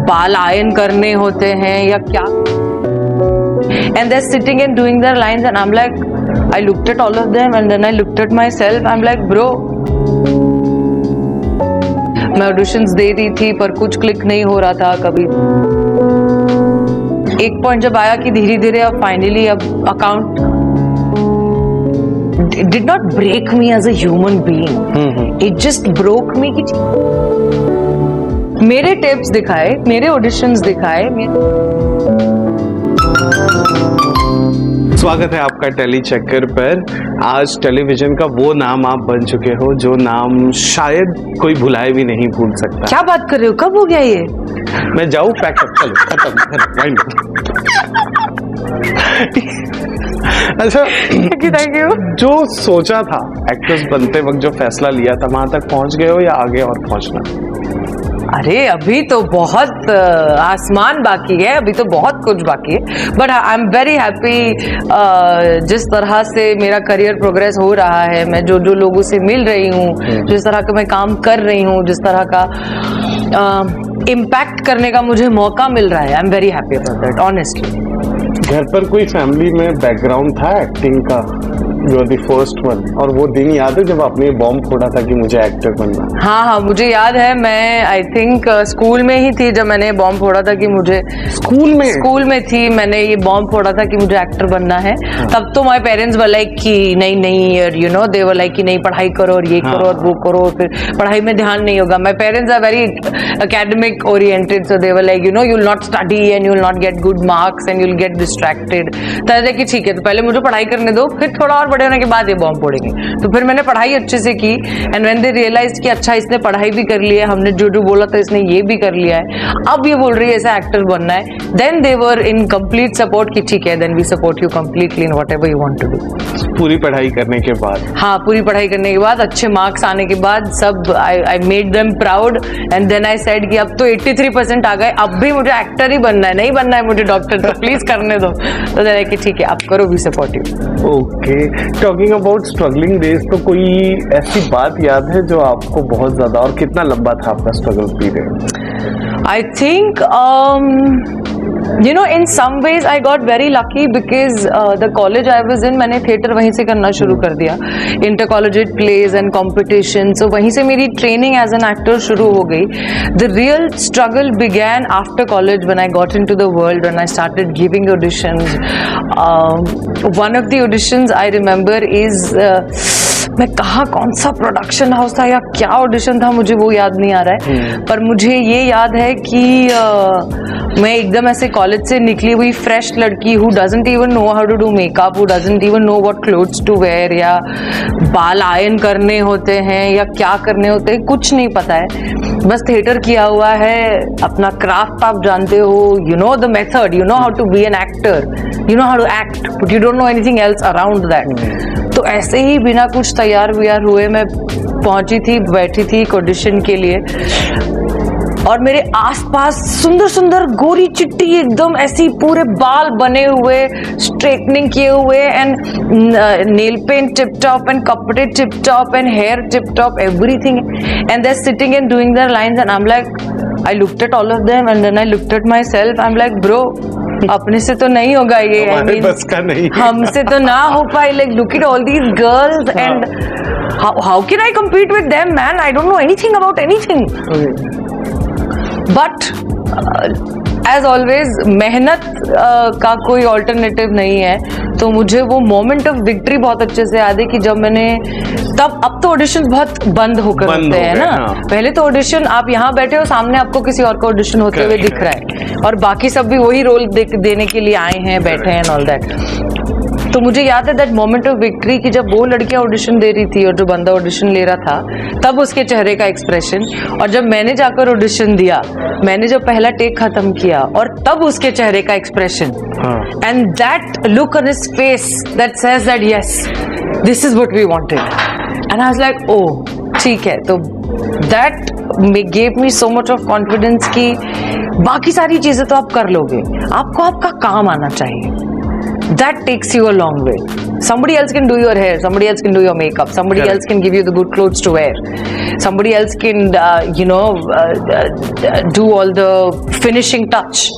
बाल आयन करने होते हैं या क्या, and they're sitting and doing their lines and I'm like, I looked at all of them and then I looked at myself, I'm like bro, मैं auditions दे रही थी पर कुछ क्लिक नहीं हो रहा था कभी। एक पॉइंट जब आया कि धीरे धीरे अब फाइनली अब account did not break me as a human being, it just broke me कि मेरे टेप्स दिखाए, मेरे ऑडिशंस दिखाए। स्वागत है आपका टेली चक्कर पर। आज टेलीविजन का वो नाम आप बन चुके हो जो नाम शायद कोई भुलाए भी नहीं भूल सकता। क्या बात कर रहे हो, कब हो गया ये? मैं जाऊँ पैकअप, चलो खत्म। अच्छा, थैंक यू। जो सोचा था एक्ट्रेस बनते वक्त, जो फैसला लिया था, वहां तक पहुंच गए हो या आगे और पहुंचना? अरे अभी तो बहुत आसमान बाकी है, अभी तो बहुत कुछ बाकी है, but I am very happy जिस तरह से मेरा करियर प्रोग्रेस हो रहा है। मैं जो जो लोगों से मिल रही हूँ, जिस तरह का मैं काम कर रही हूँ, जिस तरह का इम्पैक्ट करने का मुझे मौका मिल रहा है, I am very happy about that honestly. घर पर कोई फैमिली में बैकग्राउंड था एक्टिंग का? You are the first one. और वो दिन याद है जब आपने बॉम्ब फोड़ा था कि मुझे एक्टर बनना? हाँ, मुझे याद है। मैं आई थिंक स्कूल में ही थी जब मैंने बॉम्ब फोड़ा था कि मुझे स्कूल में थी मैंने ये बॉम्ब फोड़ा था कि मुझे एक्टर बनना है। तब तो माय पेरेंट्स वर लाइक कि नहीं, you know, they were like कि नहीं, पढ़ाई करो और ये करो और वो करो, फिर पढ़ाई में ध्यान नहीं होगा। My parents are very academic oriented, so they were like, you know, you'll not study and you'll not get good marks and you'll get distracted। तो कि ठीक है, तो पहले मुझे पढ़ाई करने दो, फिर थोड़ा और बड़े होने के बाद ये बॉम्ब फोड़ेंगे। तो फिर मैंने पढ़ाई अच्छे से की एंड व्हेन दे रियलाइज्ड कि अच्छा इसने पढ़ाई भी कर लिया है, हमने जो जो बोला था इसने ये भी कर लिया है, अब ये बोल रही है ऐसा एक्टर बनना है, then they were in complete support कि ठीक है, then we support you completely in whatever you want to do. पूरी पढ़ाई करने के बाद? हाँ, पूरी पढ़ाई करने के बाद, अच्छे मार्क्स आने के बाद, सब I made them proud and then I said कि अब तो 83% आ गए, अब भी मुझे एक्टर ही बनना है, नहीं बनना है मुझे डॉक्टर, तो प्लीज करने दो। तो देन कि ठीक है, आप करो, भी support you. Okay, talking about struggling days, तो कोई ऐसी बात याद है जो आपको बहुत ज्यादा, और कितना लंबा था आपका struggle period? I think you know, in some ways I got very lucky because the college I was in, मैंने थिएटर वहीं से करना शुरू कर दिया, intercollegiate plays and competition, so वहीं से मेरी ट्रेनिंग एज एन एक्टर शुरू हो गई। The real struggle began after college when I got into the world, when I started giving auditions. One of the auditions I remember is, मैं कौन सा production house था या क्या ऑडिशन था मुझे वो याद नहीं आ रहा है, पर मुझे ये याद है कि मैं एकदम ऐसे कॉलेज से निकली हुई फ्रेश लड़की who doesn't even know how to do makeup, who doesn't even know what clothes to wear, या बाल आयन करने होते हैं या क्या करने होते हैं, कुछ नहीं पता है। बस थिएटर किया हुआ है, अपना क्राफ्ट आप जानते हो, you know the method, you know how to be an actor, you know how to act, but you don't know anything else around that. तो ऐसे ही बिना कुछ तैयार व्यार हुए मैं पहुंची थी, बैठी थी ऑडिशन के लिए, और मेरे आसपास सुंदर सुंदर गोरी चिट्टी एकदम ऐसी पूरे बाल बने हुए, स्ट्रेटनिंग किए हुए and nail paint tip top and कपड़े tip top and hair tip top, everything, and they are sitting and doing their lines and I am like, I looked at all of them and then I looked at myself, I am like bro, अपने से तो नहीं होगा ये, हमारे बस का नहीं, हमसे तो ना हो पाए, like look at all these girls and how can I compete with them man, I don't know anything about anything. But as always मेहनत का कोई ऑल्टरनेटिव नहीं है, तो मुझे वो मोमेंट ऑफ विक्ट्री बहुत अच्छे से याद है कि जब मैंने तब, अब तो ऑडिशन बहुत बंद होकर होते हैं ना, हाँ। पहले तो ऑडिशन आप यहाँ बैठे हो, सामने आपको किसी और का ऑडिशन होते हुए दिख रहा है और बाकी सब भी वही रोल देने के लिए आए हैं, बैठे हैं एंड ऑल दैट। तो मुझे याद है दैट मोमेंट ऑफ विक्ट्री कि जब वो लड़कियां ऑडिशन दे रही थी और जो बंदा ऑडिशन ले रहा था, तब उसके चेहरे का एक्सप्रेशन, और जब मैंने जाकर ऑडिशन दिया, मैंने जब पहला टेक खत्म किया और तब उसके चेहरे का expression, and that look on his face that says that yes this is what we wanted, and I was like oh ठीक है। तो that gave me so much of confidence कि बाकी सारी चीजें तो आप कर लोगे, आपको आपका काम आना चाहिए। that takes you a long way. Somebody else can do your hair, somebody else can do your makeup, somebody Correct. else can give you the good clothes to wear, somebody else can do all the finishing touch,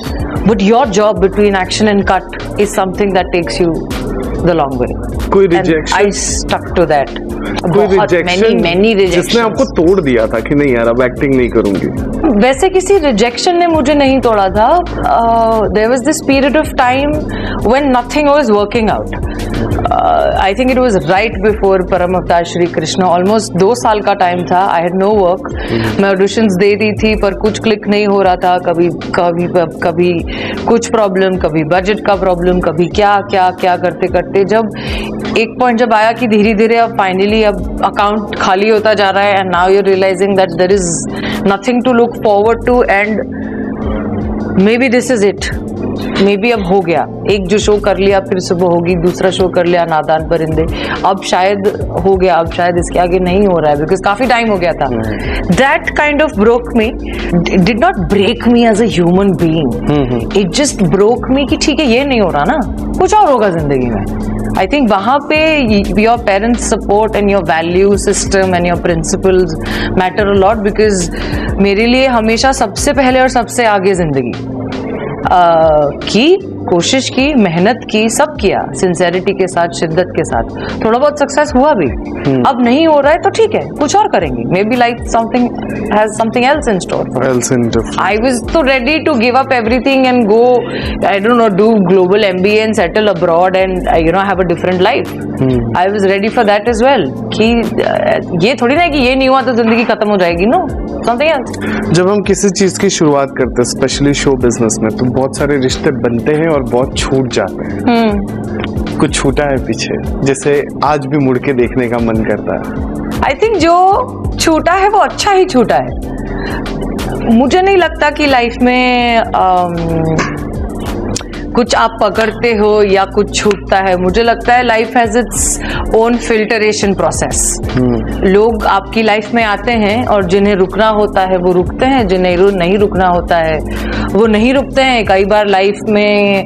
but your job between action and cut is something that takes you the long way. कोई And rejection, I stuck to that. कोई बहुत rejection many rejections. जिसने आपको तोड़ दिया था कि नहीं यार अब एक्टिंग नहीं करूंगी? वैसे किसी रिजेक्शन ने मुझे नहीं तोड़ा था. There was this period of time when nothing was working out. I think it was right before परम अवतार श्री कृष्ण. ऑलमोस्ट 2 साल का टाइम था. I had no work. मैं ऑडिशंस दे दी थी पर कुछ क्लिक नहीं हो रहा था. कभी कुछ प्रॉब्लम, कभी बजट का प्रॉब्लम, कभी क्या करते करते जब एक पॉइंट जब आया कि धीरे धीरे अब फाइनली अब अकाउंट खाली होता जा रहा है and now you realising that there is nothing to look forward to and maybe this is it. Maybe अब हो गया. एक जो शो कर लिया फिर सुबह होगी, दूसरा शो कर लिया नादान परिंदे, अब शायद हो गया, अब शायद इसके आगे नहीं हो रहा है बिकॉज काफी टाइम हो गया था. That kind of broke me. Did not break me as a human being. It just broke me कि ठीक है ये नहीं हो रहा ना, कुछ और होगा जिंदगी में. I think वहाँ पे your parents' support and your value system and your principles matter a lot because मेरे लिए हमेशा सबसे पहले और सबसे आगे जिंदगी की कोशिश की, मेहनत की, सब किया सिंसेरिटी के साथ, शिद्दत के साथ. थोड़ा बहुत सक्सेस हुआ भी. अब नहीं हो रहा है तो ठीक है, कुछ और करेंगे. May be life has something else in store for us. I was so ready to give up everything and go, I don't know, do global MBA and settle abroad and have a different life. I was ready for that as well. कि ये थोड़ी ना कि ये नहीं हुआ तो जिंदगी खत्म हो जाएगी. No, something else. जब हम किसी चीज की शुरुआत करते हैं स्पेशली शो बिजनेस में तो बहुत सारे रिश्ते बनते हैं और बहुत छूट जाते हैं. कुछ छूटा है पीछे जिसे आज भी मुड़ के देखने का मन करता है? आई थिंक जो छूटा है वो अच्छा ही छूटा है. मुझे नहीं लगता कि लाइफ में कुछ आप पकड़ते हो या कुछ छूटता है. मुझे लगता है life has its own filtration process. लोग आपकी लाइफ में आते हैं और जिन्हें रुकना होता है वो रुकते हैं, जिन्हें नहीं रुकना होता है वो नहीं रुकते हैं. कई बार लाइफ में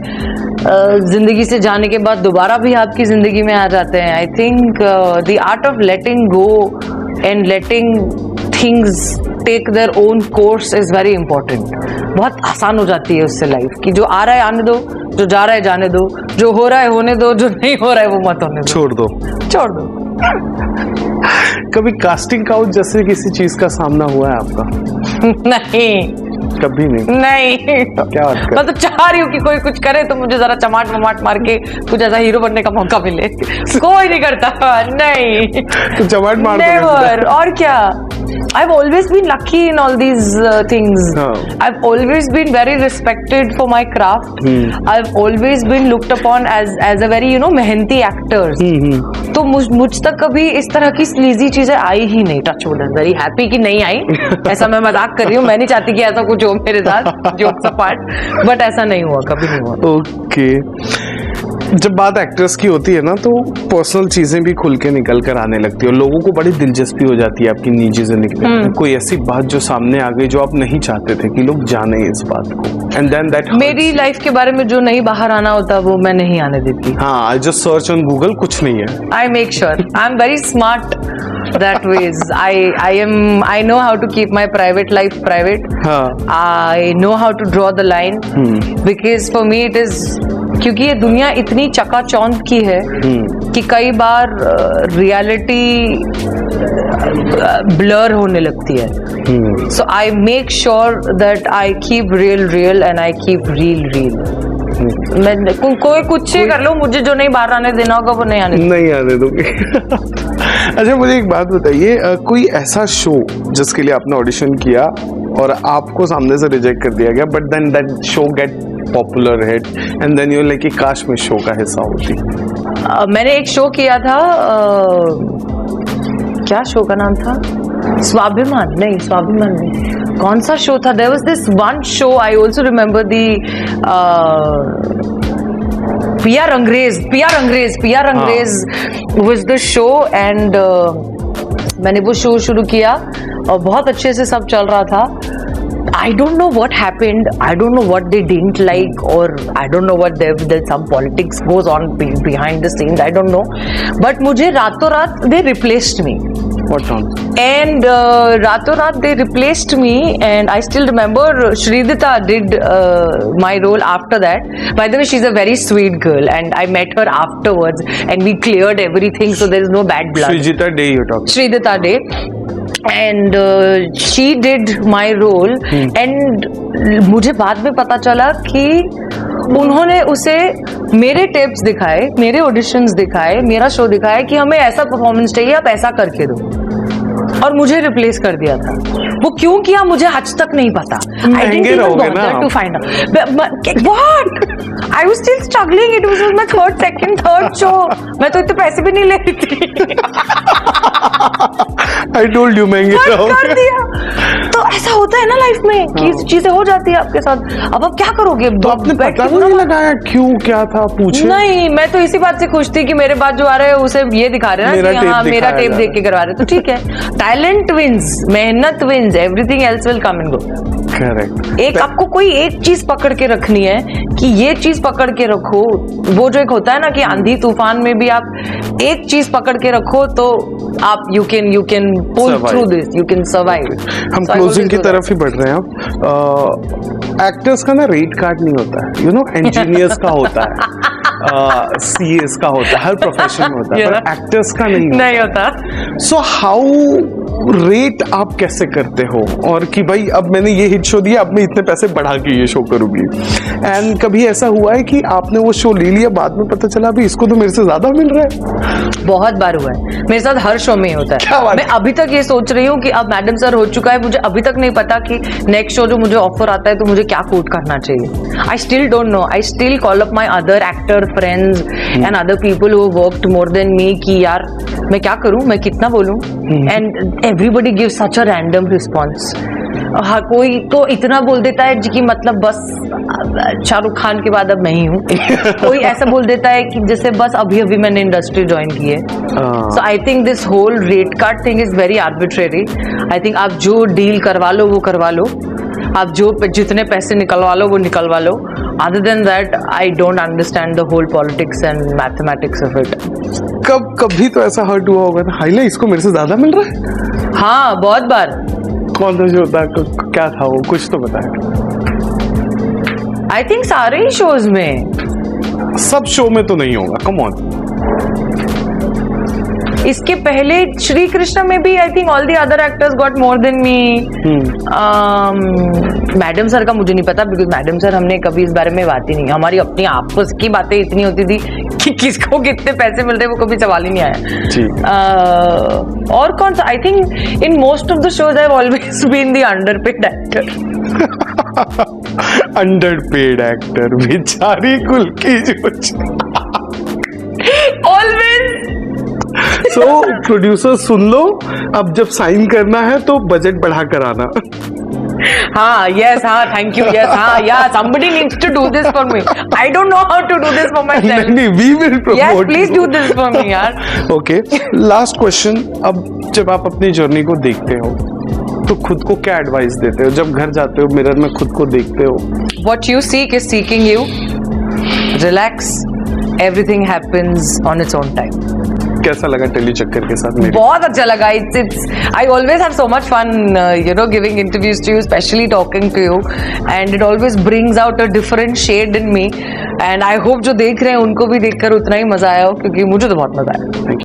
जिंदगी से जाने के बाद दोबारा भी आपकी जिंदगी में आ जाते हैं. I think the art of letting go and letting things take their own course is very important. बहुत आसान हो जाती है उससे लाइफ की. जो आ रहा है आने दो, जो जा रहा है जाने दो, जो हो रहा है होने दो, जो नहीं हो रहा है वो मत होने दो. छोड़ दो. कभी कास्टिंग काउच जैसे किसी चीज का सामना हुआ है आपका? नहीं, कभी नहीं. क्या बात कर? मैं तो चाह रही हूँ कि कोई कुछ करे तो मुझे जरा चमाट वमाट मार के कुछ ऐसा हीरो बनने का मौका मिले. कोई नहीं करता. नहीं तो चमाट मार दो. नेवर. और क्या. I've always been lucky in all these things. I've always been very respected for my craft. I've always been looked upon as a very मेहनती actor. तो मुझ तक कभी इस तरह की स्लीजी चीजें आई ही नहीं. Touch wood. वेरी हैप्पी कि नहीं आई. ऐसा मैं मजाक कर रही हूँ. मैं नहीं चाहती कि ऐसा कुछ हो मेरे साथ. Jokes apart. बट ऐसा नहीं हुआ, कभी नहीं हुआ. ओके. जब बात एक्ट्रेस की होती है ना तो पर्सनल चीजें भी खुल के निकल कर आने लगती है और लोगों को बड़ी दिलचस्पी हो जाती है आपकी निजी जिंदगी में. कोई ऐसी बात जो सामने आ गई जो आप नहीं चाहते थे कि लोग जाने इस बात को एंड देन दैट मेरी लाइफ के बारे में जो नहीं बाहर आना होता वो मैं नहीं आने देती. हाँ, I just search on Google, कुछ नहीं है. I make sure. I'm very smart that ways. I know how to keep my private life private. I know how to draw the line. Because for me it is, क्योंकि ये दुनिया इतनी चकाचौंध की है कि कई बार रियलिटी ब्लर होने लगती है. So I make sure that I keep real and I keep real. मैं कोई कुछ ही कर लो, मुझे जो नहीं बाहर आने देना होगा वो नहीं आने दूंगी. अच्छा, मुझे एक बात बताइए, कोई ऐसा शो जिसके लिए आपने ऑडिशन किया और आपको सामने से रिजेक्ट कर दिया गया but then that show get popular hit and then you like काश में शो का हिस्सा होती? मैंने एक शो किया था. क्या शो का नाम था? स्वाभिमान नहीं. कौन सा शो था? There was this one show. I also remember the Piya Rangrez was the show and मैंने वो शो शुरू किया और बहुत अच्छे से सब चल रहा था. I don't know what happened. I don't know what they didn't like, or I don't know what there's some politics goes on behind the scenes. I don't know. But मुझे रातों रात they replaced me. What on? And रातों रात they replaced me, and I still remember Shridita did my role after that. By the way, she's a very sweet girl, and I met her afterwards, and we cleared everything, so there is no bad blood. Srijita Day you're talking. Shridita Day. And she did my role, and मुझे बाद में पता चला कि उन्होंने उसे मेरे tapes दिखाए, मेरे ऑडिशंस दिखाए, मेरा शो दिखाया कि हमें ऐसा परफॉर्मेंस चाहिए, आप ऐसा करके दो, और मुझे रिप्लेस कर दिया था। वो क्यों किया मुझे आज तक नहीं पता। I didn't even bother to find out. What? I was still struggling. It was my third show. मैं तो इतने पैसे भी नहीं ले रही थी। I told you महंगे रहोगे। कर दिया। तो ऐसा होता है ना लाइफ में कि चीजें हो जाती है आपके साथ। अब आप क्या करोगे? तो आपने पता नहीं लगाया क्यों, क्या था, पूछे? नहीं, मैं तो इसी बात से खुश थी कि मेरे बाद जो आ रहे हैं उसे ये दिखा रहे हैं ना कि हाँ मेरा टेप देख के करवा रहे, तो ठीक है। टैलेंट विंस, मेहनत wins, everything else will come and go. Correct. एक आपको कोई एक चीज पकड़ के रखनी है कि ये चीज पकड़ के रखो। वो जो एक होता है ना कि आंधी तूफान में भी आप एक चीज पकड़ के रखो तो आप you can pull through this, you can survive. हम क्लोजिंग की तरफ ही बढ़ रहे हैं अब। एक्टर्स का ना रेट कार्ड नहीं होता है, यू नो, इंजीनियर्स का होता है, सीएस का होता है, हर प्रोफेशन में होता है, पर एक्टर्स का नहीं होता। सो हाउ रेट आप कैसे करते हो, और कि भाई अब मैंने ये हिट शो दिया, अब मैं इतने पैसे बढ़ा के ये शो करूंगी। एंड कभी ऐसा हुआ है कि आपने वो शो ले लिया, बाद में पता चला अभी इसको तो मेरे से ज्यादा मिल रहा है? बहुत बार हुआ है मेरे साथ, हर शो में होता है। मैं अभी तक ये सोच रही हूँ कि अब मैडम सर हो चुका है, मुझे अभी तक नहीं पता कि नेक्स्ट शो जो मुझे ऑफर आता है तो मुझे क्या कोट करना चाहिए। I still don't know. I still call up my other actor friends and other people who worked more than me कि यार मैं क्या करूं, मैं कितना बोलूं, and everybody give such a random response. हाँ, कोई तो इतना बोल देता है कि मतलब बस शाहरुख खान के बाद अब मैं ही हूँ। कोई ऐसा बोल देता है कि जैसे बस अभी अभी मैंने इंडस्ट्री ज्वाइन की है। So I think this whole rate card thing is very arbitrary. I think आप जो डील करवा लो वो करवा लो, आप जो जितने पैसे निकलवा लो वो निकलवा लो। Other than that, I don't understand the whole politics and mathematics of it. कभी तो ऐसा हर्ट हुआ होगा ना, हाइला इसको मेरे से ज्यादा मिल रहा है? हाँ, बहुत बार। कौन सा शो था, क्या था वो, कुछ तो बताया। I think सारे ही शोज में। सब शो में तो नहीं होगा, कम ऑन। इसके पहले श्री कृष्ण में भी I think all the other actors got more than me. Madam sir का मुझे नहीं पता, बिकॉज मैडम सर हमने कभी इस बारे में बात ही नहीं, हमारी अपनी आपस की बातें इतनी होती थी कि किसको कितने पैसे मिलते वो कभी सवाल ही नहीं आया। और कौन सा, I think in most of the shows I have always been the underpaid actor. Underpaid actor, बेचारी कुल की जो ऑलवेज। सो प्रोड्यूसर सुन लो, अब जब साइन करना है तो बजट बढ़ा कर आना। हाँ, yes, हाँ, thank you, yes, हाँ, yeah, somebody needs to do this for me. I don't know how to do this for myself. नहीं, we will promote. Yes, please do this for me, यार। Okay, last question. अब जब आप अपनी journey को देखते हो तो खुद को क्या एडवाइस देते हो जब घर जाते हो, मिरर में खुद को देखते हो? What you seek is seeking you. Relax. Everything happens on its own time. कैसा लगा टेली चक्कर के साथ? बहुत अच्छा लगा। It's I always have so much fun, giving interviews to you, especially talking to you, and it always brings out a different shade in me. And I hope जो देख रहे हैं उनको भी देखकर उतना ही मजा आया हो, क्योंकि मुझे तो बहुत मजा आया।